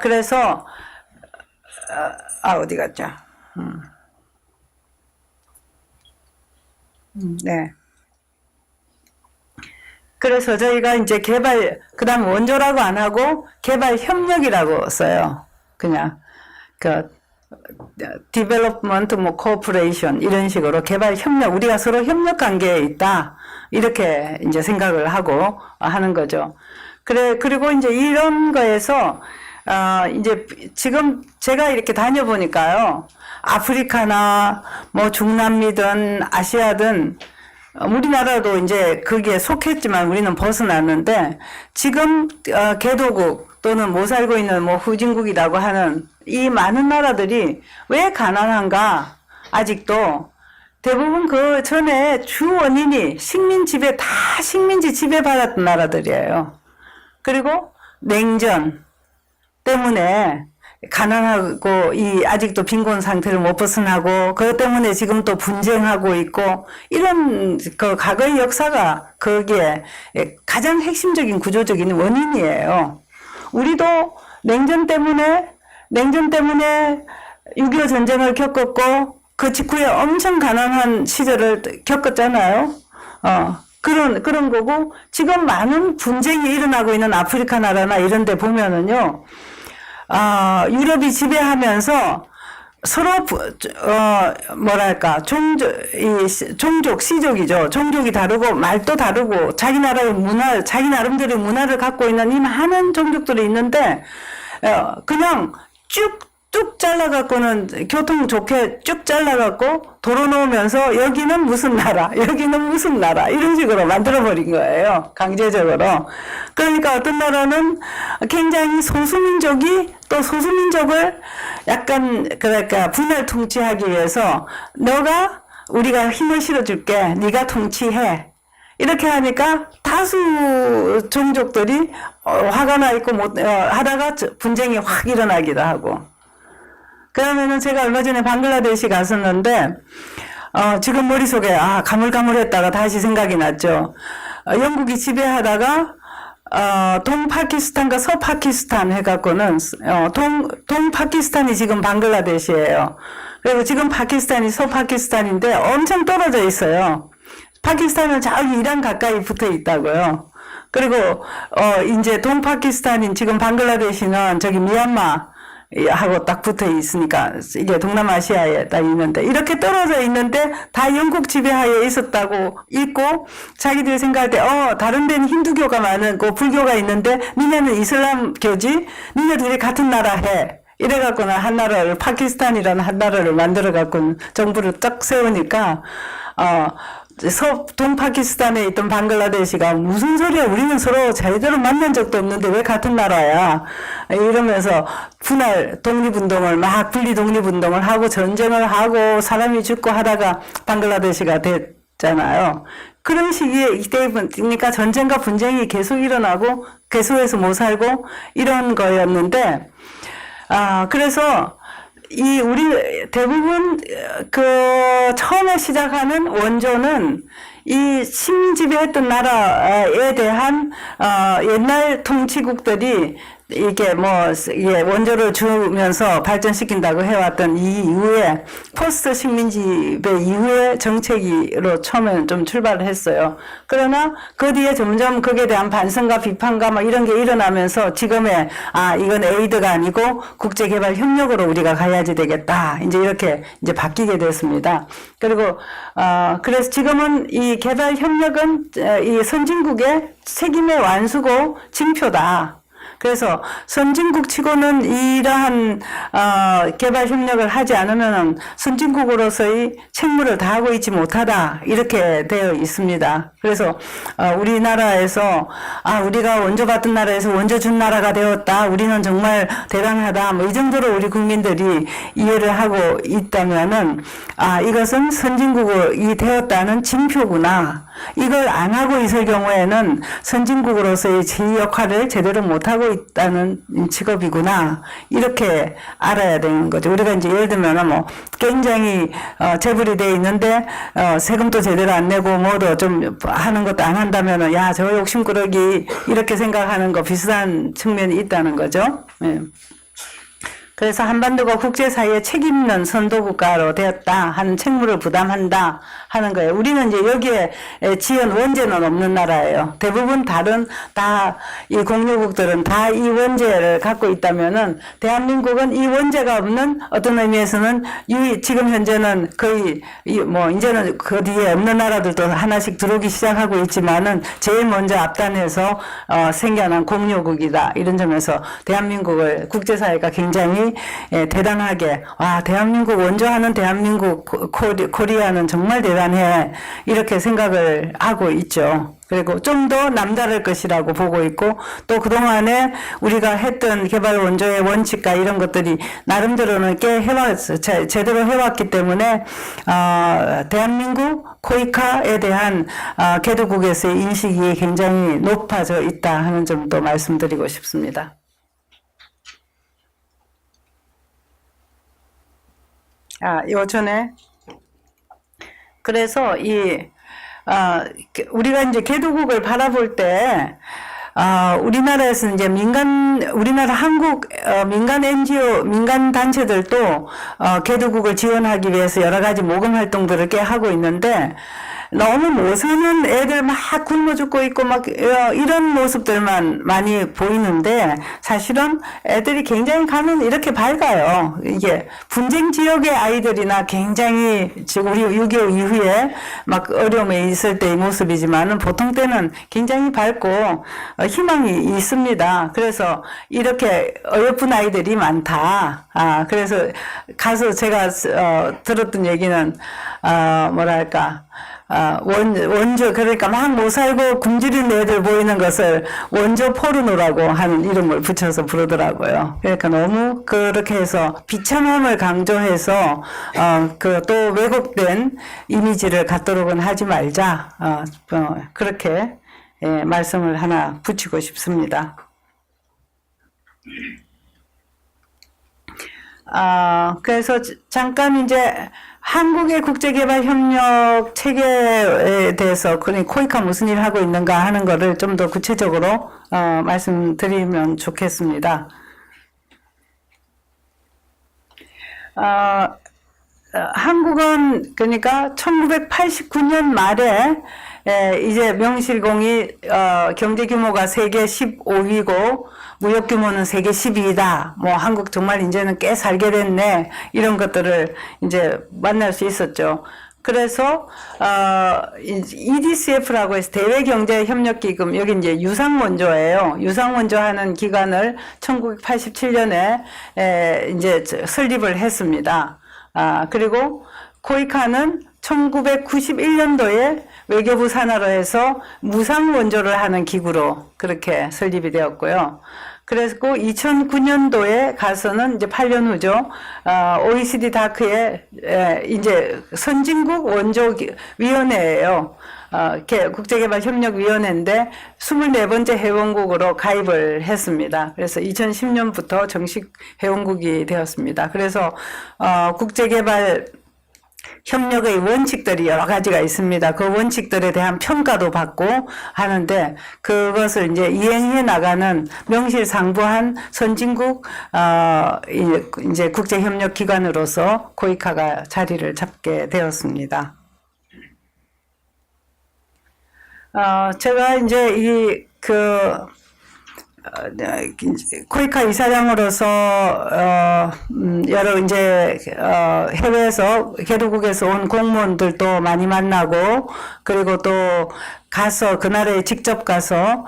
그래서 어디 갔죠? 네. 그래서 저희가 이제 그다음 원조라고 안 하고 개발 협력이라고 써요. 그냥 디벨롭먼트 뭐 코퍼레이션 이런 식으로 개발 협력 우리가 서로 협력 관계에 있다 이렇게 이제 생각을 하고 하는 거죠. 그리고 이제 이런 거에서 이제 지금 제가 이렇게 다녀보니까요 아프리카나 뭐 중남미든 아시아든 우리나라도 이제 거기에 속했지만 우리는 벗어났는데 지금 개도국 또는 못 살고 있는 뭐 후진국이라고 하는 이 많은 나라들이 왜 가난한가? 아직도 대부분 그 전에 주 원인이 식민지 지배받았던 나라들이에요. 그리고 냉전 때문에 가난하고 아직도 빈곤 상태를 못 벗어나고 그것 때문에 지금 또 분쟁하고 있고 이런 그 과거의 역사가 거기에 가장 핵심적인 구조적인 원인이에요. 우리도 냉전 때문에 6.25 전쟁을 겪었고 그 직후에 엄청 가난한 시절을 겪었잖아요. 그런 거고 지금 많은 분쟁이 일어나고 있는 아프리카 나라나 이런 데 보면은요. 유럽이 지배하면서 서로 뭐랄까 종족 시족이죠. 종족이 다르고 말도 다르고 자기 나라의 문화, 자기 나름대로의 문화를 갖고 있는 이 많은 종족들이 있는데 그냥 쭉 잘라갖고는 교통 좋게 쭉 잘라갖고 도로 놓으면서 여기는 무슨 나라, 여기는 무슨 나라 이런 식으로 만들어버린 거예요. 강제적으로. 그러니까 어떤 나라는 굉장히 소수민족이 또 소수민족을 약간 그러니까 분할 통치하기 위해서 너가 우리가 힘을 실어줄게, 네가 통치해. 이렇게 하니까 다수 종족들이 화가 나 있고 하다가 분쟁이 확 일어나기도 하고. 그러면은 제가 얼마 전에 방글라데시 갔었는데 지금 머릿속에 가물가물했다가 다시 생각이 났죠. 영국이 지배하다가 동파키스탄과 서파키스탄 해갖고는 동파키스탄이 지금 방글라데시예요. 그리고 지금 파키스탄이 서파키스탄인데 엄청 떨어져 있어요. 파키스탄은 저기 이란 가까이 붙어 있다고요. 그리고 이제 동파키스탄인 지금 방글라데시는 저기 미얀마 하고 딱 붙어 있으니까 이게 동남아시아에 딱 있는데 이렇게 떨어져 있는데 다 영국 지배하에 있었다고 있고 자기들이 생각할 때 다른 데는 힌두교가 많고 불교가 있는데 니네는 이슬람교지 니네들이 같은 나라 해 이래갖고는 한 나라를 파키스탄이라는 한 나라를 만들어갖고 정부를 딱 세우니까 동파키스탄에 있던 방글라데시가 무슨 소리야 우리는 서로 제대로 만난 적도 없는데 왜 같은 나라야 이러면서 독립운동을 막 분리 독립운동을 하고 전쟁을 하고 사람이 죽고 하다가 방글라데시가 됐잖아요. 그런 시기에 이때니까 전쟁과 분쟁이 계속 일어나고 계속해서 못 살고 이런 거였는데 그래서 우리 대부분 처음에 시작하는 원조는 이 식민지배했던 나라에 대한 옛날 통치국들이 이게 원조를 주면서 발전시킨다고 해왔던 이 이후에 포스트 식민지배 이후의 정책으로 처음에는 좀 출발을 했어요. 그러나 그 뒤에 점점 거기에 대한 반성과 비판과 막 이런 게 일어나면서 지금의 이건 에이드가 아니고 국제개발 협력으로 우리가 가야지 되겠다. 이제 이렇게 이제 바뀌게 됐습니다. 그리고 그래서 지금은 이 개발 협력은 이 선진국의 책임의 완수고 징표다. 그래서 선진국 치고는 이러한 개발 협력을 하지 않으면 선진국으로서의 책무를 다하고 있지 못하다 이렇게 되어 있습니다. 그래서 우리나라에서 우리가 원조 받던 나라에서 원조 준 나라가 되었다. 우리는 정말 대단하다. 이 정도로 우리 국민들이 이해를 하고 있다면은 이것은 선진국이 되었다는 징표구나. 이걸 안 하고 있을 경우에는 선진국으로서의 제 역할을 제대로 못하고 있다는 직업이구나. 이렇게 알아야 되는 거죠. 우리가 이제 예를 들면 굉장히 재벌이 돼 있는데 세금도 제대로 안 내고 뭐도 좀 하는 것도 안 한다면은 저 욕심꾸러기 이렇게 생각하는 거 비슷한 측면이 있다는 거죠. 네. 그래서 한반도가 국제사회에 책임있는 선도국가로 되었다 하는 책무를 부담한다 하는 거예요. 우리는 이제 여기에 지은 원죄는 없는 나라예요. 대부분 이 공유국들은 다 이 원죄를 갖고 있다면은 대한민국은 이 원죄가 없는 어떤 의미에서는 지금 현재는 거의 이제는 그 뒤에 없는 나라들도 하나씩 들어오기 시작하고 있지만은 제일 먼저 앞단에서 생겨난 공유국이다. 이런 점에서 대한민국을 국제사회가 굉장히 대단하게 대한민국 원조하는 대한민국 코리아는 정말 대단해 이렇게 생각을 하고 있죠. 그리고 좀 더 남다를 것이라고 보고 있고 또 그동안에 우리가 했던 개발 원조의 원칙과 이런 것들이 나름대로는 제대로 해왔기 때문에 대한민국 코이카에 대한 개도국에서의 인식이 굉장히 높아져 있다 하는 점도 말씀드리고 싶습니다. 요전에 그래서 우리가 이제 개도국을 바라볼 때 우리나라에서 이제 우리나라 한국 민간 NGO, 민간 단체들도 개도국을 지원하기 위해서 여러 가지 모금 활동들을 꽤 하고 있는데, 너무 못 사는 애들 막 굶어 죽고 있고 막 이런 모습들만 많이 보이는데, 사실은 애들이 굉장히 가면 이렇게 밝아요. 이게 분쟁 지역의 아이들이나 굉장히 지금 우리 6.25 이후에 막 어려움에 있을 때의 모습이지만은 보통 때는 굉장히 밝고 희망이 있습니다. 그래서 이렇게 어여쁜 아이들이 많다. 그래서 가서 제가 들었던 얘기는 뭐랄까, 원조, 그러니까 막 못 살고 굶주린 애들 보이는 것을 원조 포르노라고 하는 이름을 붙여서 부르더라고요. 그러니까 너무 그렇게 해서 비참함을 강조해서, 또 왜곡된 이미지를 갖도록은 하지 말자. 그렇게, 말씀을 하나 붙이고 싶습니다. 그래서 잠깐 이제 한국의 국제개발협력 체계에 대해서, 그러니까 코이카 무슨 일 하고 있는가 하는 거를 좀 더 구체적으로 말씀드리면 좋겠습니다. 한국은 그러니까 1989년 말에 이제 명실공히 경제 규모가 세계 15위고 무역 규모는 세계 12위다. 뭐 한국 정말 이제는 꽤 살게 됐네. 이런 것들을 이제 만날 수 있었죠. 그래서 EDCF라고 해서 대외경제협력기금, 여기 이제 유상원조예요. 유상원조 하는 기관을 1987년에 이제 설립을 했습니다. 그리고 코이카는 1991년도에 외교부 산하로 해서 무상원조를 하는 기구로 그렇게 설립이 되었고요. 그래서 2009년도에 가서는 이제 8년 후죠. OECD 다크의 이제 선진국 원조위원회예요. 국제개발협력위원회인데 24번째 회원국으로 가입을 했습니다. 그래서 2010년부터 정식 회원국이 되었습니다. 그래서 국제개발 협력의 원칙들이 여러 가지가 있습니다. 그 원칙들에 대한 평가도 받고 하는데, 그것을 이제 이행해 나가는 명실상부한 선진국 이제 국제협력기관으로서 코이카가 자리를 잡게 되었습니다. 제가 이제 코이카 이사장으로서 여러 이제 해외에서 개도국에서 온 공무원들도 많이 만나고, 그리고 또 가서 그 나라에 직접 가서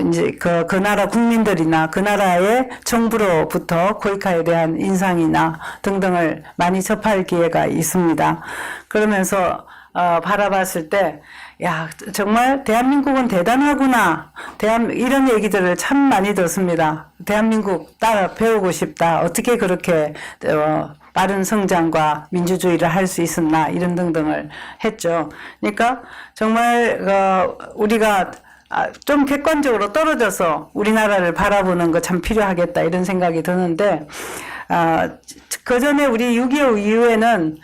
이제 그 나라 국민들이나 그 나라의 정부로부터 코이카에 대한 인상이나 등등을 많이 접할 기회가 있습니다. 그러면서 바라봤을 때, 야, 정말 대한민국은 대단하구나. 이런 얘기들을 참 많이 듣습니다. 대한민국 따라 배우고 싶다. 어떻게 그렇게 빠른 성장과 민주주의를 할 수 있었나, 이런 등등을 했죠. 그러니까 정말 우리가 좀 객관적으로 떨어져서 우리나라를 바라보는 거 참 필요하겠다, 이런 생각이 드는데, 그 전에 우리 6.25 이후에는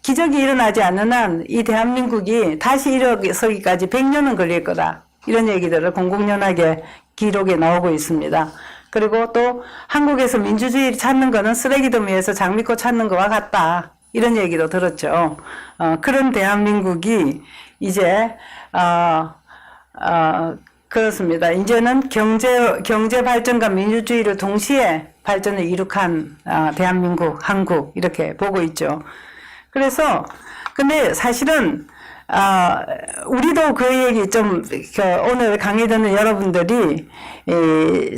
기적이 일어나지 않는 한 이 대한민국이 다시 일어서기까지 100년은 걸릴 거다, 이런 얘기들을 공공연하게 기록에 나오고 있습니다. 그리고 또 한국에서 민주주의 찾는 거는 쓰레기 더미에서 장미꽃 찾는 거와 같다, 이런 얘기도 들었죠. 그런 대한민국이 이제 그렇습니다. 이제는 경제 발전과 민주주의를 동시에 발전을 이룩한 대한민국, 한국, 이렇게 보고 있죠. 그래서 근데 사실은 우리도 그 얘기 좀 오늘 강의 듣는 여러분들이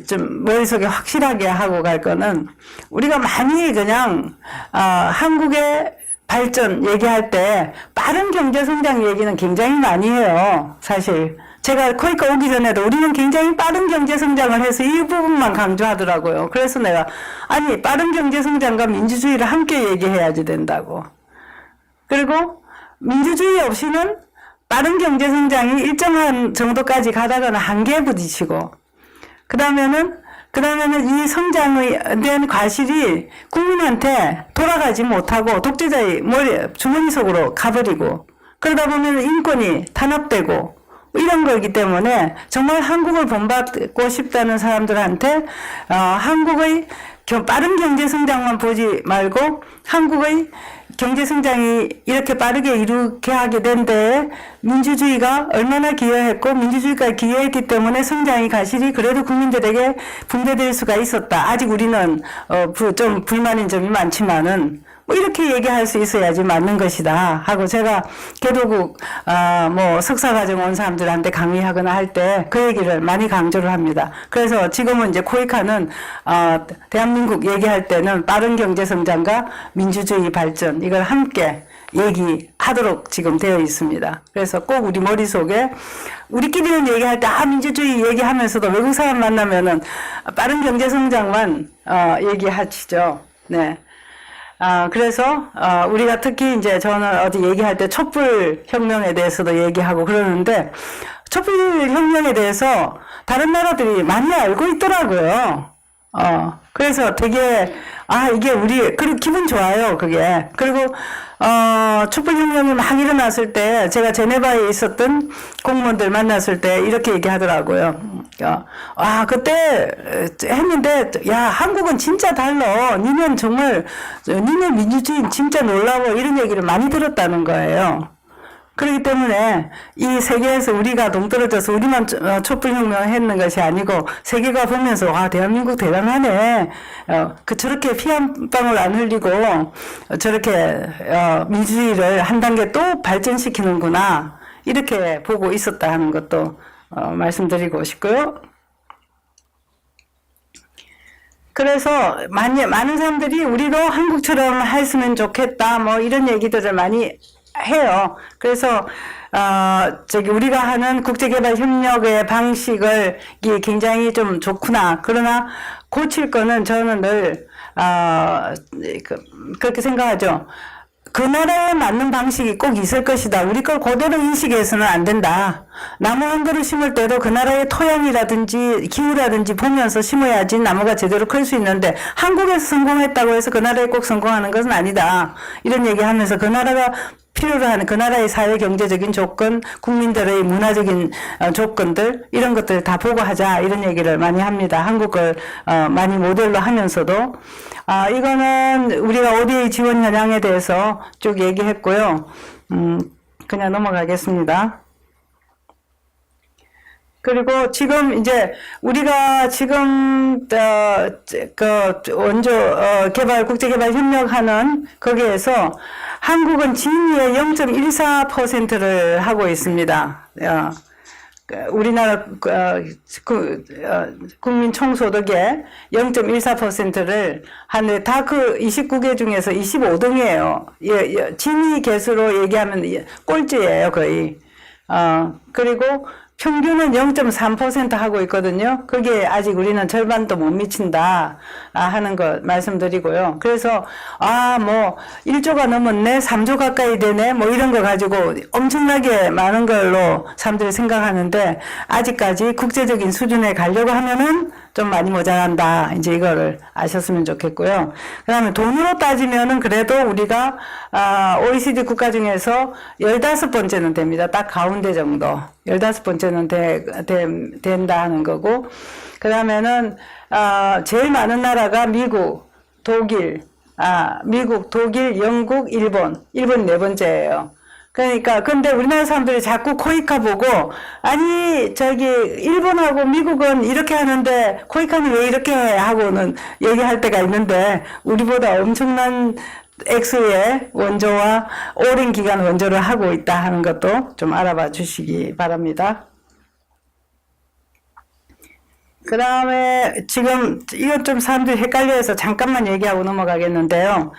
좀 머릿속에 확실하게 하고 갈 거는, 우리가 많이 그냥 한국의 발전 얘기할 때 빠른 경제 성장 얘기는 굉장히 많이 해요. 사실 제가 코이카 오기 전에도 우리는 굉장히 빠른 경제 성장을 해서 이 부분만 강조하더라고요. 그래서 내가 아니, 빠른 경제 성장과 민주주의를 함께 얘기해야지 된다고. 그리고 민주주의 없이는 빠른 경제 성장이 일정한 정도까지 가다가는 한계에 부딪히고, 그 다음에는 그 다음에는 이 성장에 대한 과실이 국민한테 돌아가지 못하고 독재자의 주머니 속으로 가버리고 그러다 보면 인권이 탄압되고 이런 거기 때문에 정말 한국을 본받고 싶다는 사람들한테 한국의 빠른 경제 성장만 보지 말고 한국의 경제 성장이 이렇게 빠르게 이루게 하게 된 데에 민주주의가 얼마나 기여했고 민주주의가 기여했기 때문에 성장의 가실이 그래도 국민들에게 분배될 수가 있었다. 아직 우리는 좀 불만인 점이 많지만은 뭐 이렇게 얘기할 수 있어야지 맞는 것이다 하고 제가 개도국 뭐 석사과정 온 사람들한테 강의하거나 할 때 그 얘기를 많이 강조를 합니다. 그래서 지금은 이제 코이카는 대한민국 얘기할 때는 빠른 경제 성장과 민주주의 발전 이걸 함께 얘기하도록 지금 되어 있습니다. 그래서 꼭 우리 머릿속에 우리끼리는 얘기할 때 민주주의 얘기하면서도 외국 사람 만나면은 빠른 경제 성장만 얘기하시죠. 네. 그래서, 우리가 특히 이제 저는 어디 얘기할 때 촛불 혁명에 대해서도 얘기하고 그러는데, 촛불 혁명에 대해서 다른 나라들이 많이 알고 있더라고요. 그래서 되게, 이게 그리고 기분 좋아요, 그게. 그리고, 촛불혁명이 막 일어났을 때, 제가 제네바에 있었던 공무원들 만났을 때 이렇게 얘기하더라고요. 그때 했는데, 야, 한국은 진짜 달라. 니네 정말, 니네 민주주의 진짜 놀라워. 이런 얘기를 많이 들었다는 거예요. 그렇기 때문에 이 세계에서 우리가 동떨어져서 우리만 촛불혁명을 했는 것이 아니고 세계가 보면서 대한민국 대단하네. 저렇게 피 한 방울 안 흘리고 저렇게 민주주의를 한 단계 또 발전시키는구나. 이렇게 보고 있었다 하는 것도 말씀드리고 싶고요. 그래서 많은 사람들이 우리도 한국처럼 했으면 좋겠다. 뭐 이런 얘기들을 많이 해요. 그래서 우리가 하는 국제개발협력의 방식을 굉장히 좀 좋구나. 그러나 고칠 거는 저는 늘 그렇게 생각하죠. 그 나라에 맞는 방식이 꼭 있을 것이다. 우리 걸 그대로 인식해서는 안 된다. 나무 한 그루 심을 때도 그 나라의 토양이라든지 기후라든지 보면서 심어야지 나무가 제대로 클 수 있는데 한국에서 성공했다고 해서 그 나라에 꼭 성공하는 것은 아니다. 이런 얘기하면서 그 나라가 필요로 하는 그 나라의 사회 경제적인 조건, 국민들의 문화적인 조건들 이런 것들 다 보고 하자 이런 얘기를 많이 합니다. 한국을 많이 모델로 하면서도 이거는 우리가 ODA 지원 현황에 대해서 쭉 얘기했고요. 그냥 넘어가겠습니다. 그리고 지금 이제 우리가 지금 원조 국제개발 협력하는 거기에서 한국은 진위의 0.14%를 하고 있습니다. 우리나라 국민 총소득의 0.14%를 하는데 다 그 29개 중에서 25등이에요. 진위 개수로 얘기하면 꼴찌예요, 거의. 그리고 평균은 0.3% 하고 있거든요. 그게 아직 우리는 절반도 못 미친다 하는 거 말씀드리고요. 그래서 1조가 넘었네, 3조 가까이 되네, 뭐 이런 거 가지고 엄청나게 많은 걸로 사람들이 생각하는데 아직까지 국제적인 수준에 가려고 하면은 좀 많이 모자란다. 이제 이거를 아셨으면 좋겠고요. 그 다음에 돈으로 따지면은 그래도 우리가 OECD 국가 중에서 15번째는 됩니다. 딱 가운데 정도. 15번째는 된다 하는 거고. 그 다음에는 제일 많은 나라가 미국, 독일, 영국, 일본. 일본 네 번째예요. 그러니까 근데 우리나라 사람들이 자꾸 코이카 보고 일본하고 미국은 이렇게 하는데 코이카는 왜 이렇게 해 하고는 얘기할 때가 있는데 우리보다 엄청난 액수의 원조와 오랜 기간 원조를 하고 있다 하는 것도 좀 알아봐 주시기 바랍니다. 그 다음에 지금 이건 좀 사람들이 헷갈려해서 잠깐만 얘기하고 넘어가겠는데요.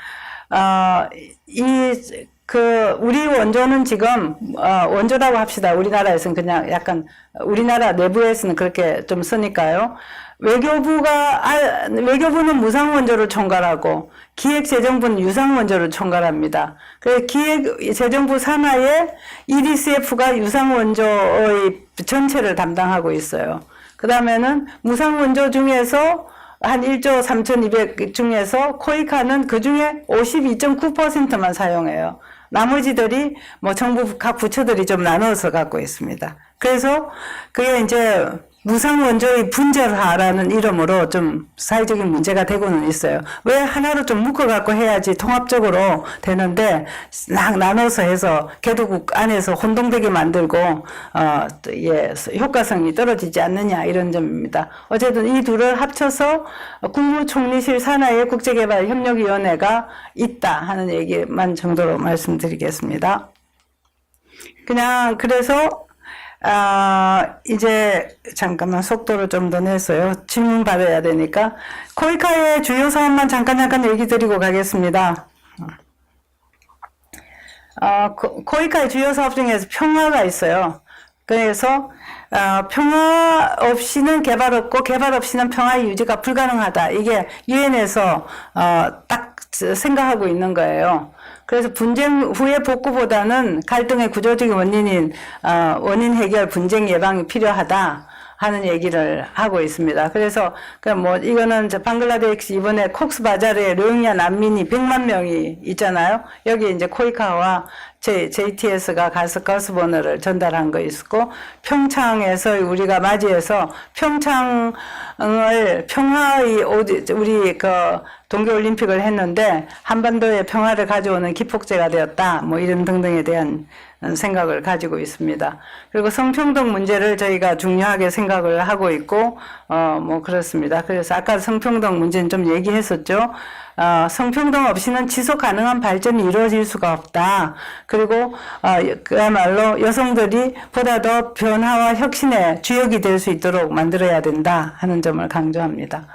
우리 원조는 지금, 원조라고 합시다. 우리나라에서는 그냥 약간, 우리나라 내부에서는 그렇게 좀 쓰니까요. 외교부는 무상원조를 총괄하고, 기획재정부는 유상원조를 총괄합니다. 그래서 기획재정부 산하에 EDCF가 유상원조의 전체를 담당하고 있어요. 그 다음에는 무상원조 중에서 한 1조 3,200 중에서 코이카는 그 중에 52.9%만 사용해요. 나머지들이 뭐 정부 각 부처들이 좀 나눠서 갖고 있습니다. 그래서 그게 이제 무상원조의 분절화라는 이름으로 좀 사회적인 문제가 되고는 있어요. 왜 하나로 좀 묶어갖고 해야지 통합적으로 되는데 나눠서 해서 개도국 안에서 혼동되게 만들고 예, 효과성이 떨어지지 않느냐 이런 점입니다. 어쨌든 이 둘을 합쳐서 국무총리실 산하의 국제개발협력위원회가 있다 하는 얘기만 정도로 말씀드리겠습니다. 그냥 그래서 이제 잠깐만 속도를 좀 더 내서요. 질문 받아야 되니까. 코이카의 주요 사업만 잠깐 얘기 드리고 가겠습니다. 코이카의 주요 사업 중에서 평화가 있어요. 그래서 평화 없이는 개발 없고 개발 없이는 평화의 유지가 불가능하다. 이게 유엔에서 딱 생각하고 있는 거예요. 그래서 분쟁 후의 복구보다는 갈등의 구조적인 원인인 원인 해결, 분쟁 예방이 필요하다 하는 얘기를 하고 있습니다. 그래서 뭐 이거는 방글라데시 이번에 콕스바자르에 로힝야 난민이 100만 명이 있잖아요. 여기 이제 코이카와 JTS가 가서 가스버너를 전달한 거 있고, 평창에서 우리가 맞이해서 평창을 평화의 우리 동계올림픽을 했는데 한반도의 평화를 가져오는 기폭제가 되었다. 뭐 이런 등등에 대한 생각을 가지고 있습니다. 그리고 성평등 문제를 저희가 중요하게 생각을 하고 있고, 뭐 그렇습니다. 그래서 아까 성평등 문제는 좀 얘기했었죠. 성평등 없이는 지속 가능한 발전이 이루어질 수가 없다. 그리고 그야말로 여성들이 보다 더 변화와 혁신의 주역이 될 수 있도록 만들어야 된다 하는 점을 강조합니다.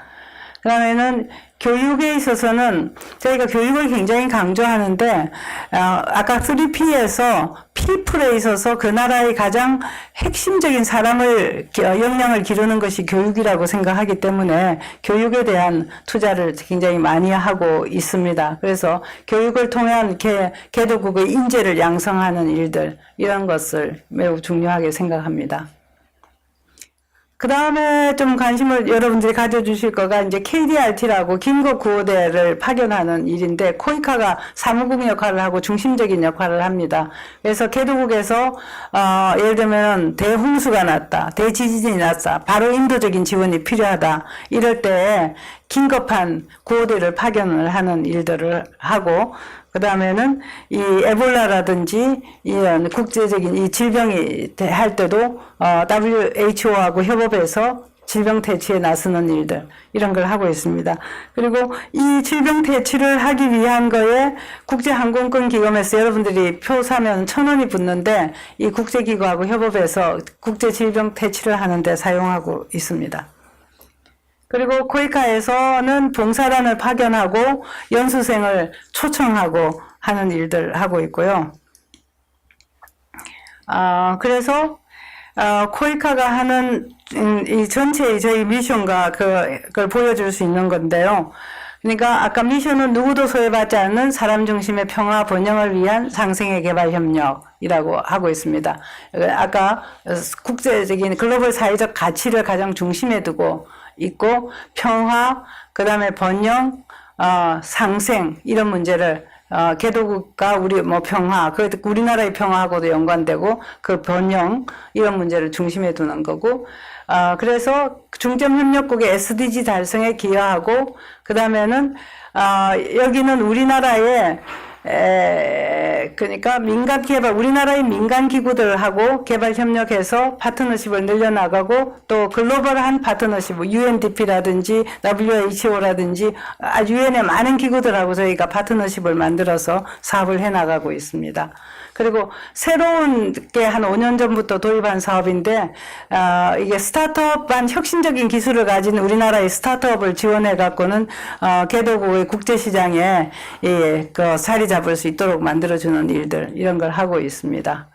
그 다음에는 교육에 있어서는 저희가 교육을 굉장히 강조하는데, 아까 3P에서 people에 있어서 그 나라의 가장 핵심적인 역량을 기르는 것이 교육이라고 생각하기 때문에 교육에 대한 투자를 굉장히 많이 하고 있습니다. 그래서 교육을 통한 개도국의 인재를 양성하는 일들, 이런 것을 매우 중요하게 생각합니다. 그 다음에 좀 관심을 여러분들이 가져주실 거가 이제 KDRT라고 긴급 구호대를 파견하는 일인데, 코이카가 사무국 역할을 하고 중심적인 역할을 합니다. 그래서 개도국에서 예를 들면 대홍수가 났다, 대지진이 났다, 바로 인도적인 지원이 필요하다, 이럴 때 긴급한 구호대를 파견을 하는 일들을 하고, 그 다음에는 이 에볼라라든지 이런 국제적인 이 질병이 할 때도 WHO하고 협업해서 질병 퇴치에 나서는 일들, 이런 걸 하고 있습니다. 그리고 이 질병 퇴치를 하기 위한 거에 국제항공권 기금에서 여러분들이 표 사면 1,000원이 붙는데, 이 국제기구하고 협업해서 국제 질병 퇴치를 하는데 사용하고 있습니다. 그리고 코이카에서는 봉사단을 파견하고 연수생을 초청하고 하는 일들 하고 있고요. 그래서 코이카가 하는 이 전체의 저희 미션과 그걸 보여줄 수 있는 건데요. 그러니까 아까 미션은 누구도 소외받지 않는 사람 중심의 평화 번영을 위한 상생의 개발 협력이라고 하고 있습니다. 아까 국제적인 글로벌 사회적 가치를 가장 중심에 두고 있고, 평화, 그 다음에 번영, 상생, 이런 문제를 개도국가 평화, 우리나라의 평화하고도 연관되고, 그 번영, 이런 문제를 중심에 두는 거고, 그래서 중점협력국의 SDG 달성에 기여하고, 그 다음에는 여기는 우리나라의 그러니까 민간 개발, 우리나라의 민간 기구들하고 개발 협력해서 파트너십을 늘려나가고, 또 글로벌한 파트너십, UNDP라든지 WHO라든지 유엔의 많은 기구들하고 저희가 파트너십을 만들어서 사업을 해나가고 있습니다. 그리고 새로운 게 한 5년 전부터 도입한 사업인데, 이게 스타트업한 혁신적인 기술을 가진 우리나라의 스타트업을 지원해 갖고는 개도국의 국제시장에 자리 잡을 수 있도록 만들어주는 일들, 이런 걸 하고 있습니다.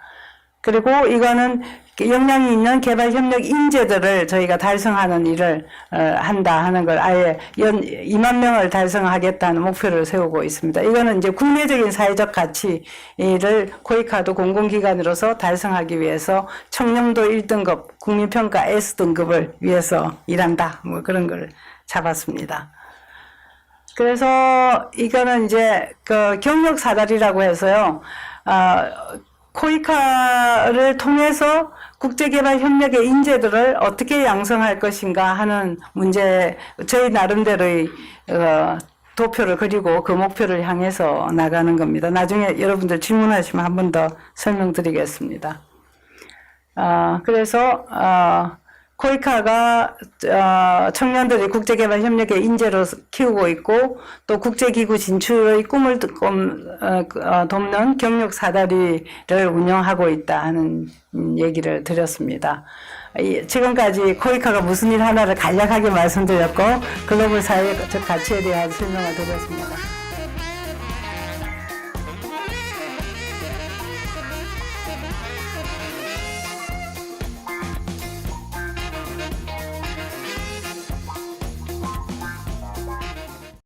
그리고 이거는 역량이 있는 개발협력 인재들을 저희가 달성하는 일을 한다 하는 걸 아예 2만 명을 달성하겠다는 목표를 세우고 있습니다. 이거는 이제 국내적인 사회적 가치를 코이카도 공공기관으로서 달성하기 위해서 청렴도 1등급, 국민평가 S등급을 위해서 일한다. 뭐 그런 걸 잡았습니다. 그래서 이거는 이제 그 경력 사다리라고 해서요. 코이카를 통해서 국제개발협력의 인재들을 어떻게 양성할 것인가 하는 문제, 저희 나름대로의 도표를 그리고 그 목표를 향해서 나가는 겁니다. 나중에 여러분들 질문하시면 한 번 더 설명드리겠습니다. 그래서 코이카가 청년들이 국제개발협력의 인재로 키우고 있고 또 국제기구 진출의 꿈을 돕는 경력 사다리를 운영하고 있다 하는 얘기를 드렸습니다. 지금까지 코이카가 무슨 일 하나를 간략하게 말씀드렸고 글로벌 사회적 가치에 대한 설명을 드렸습니다.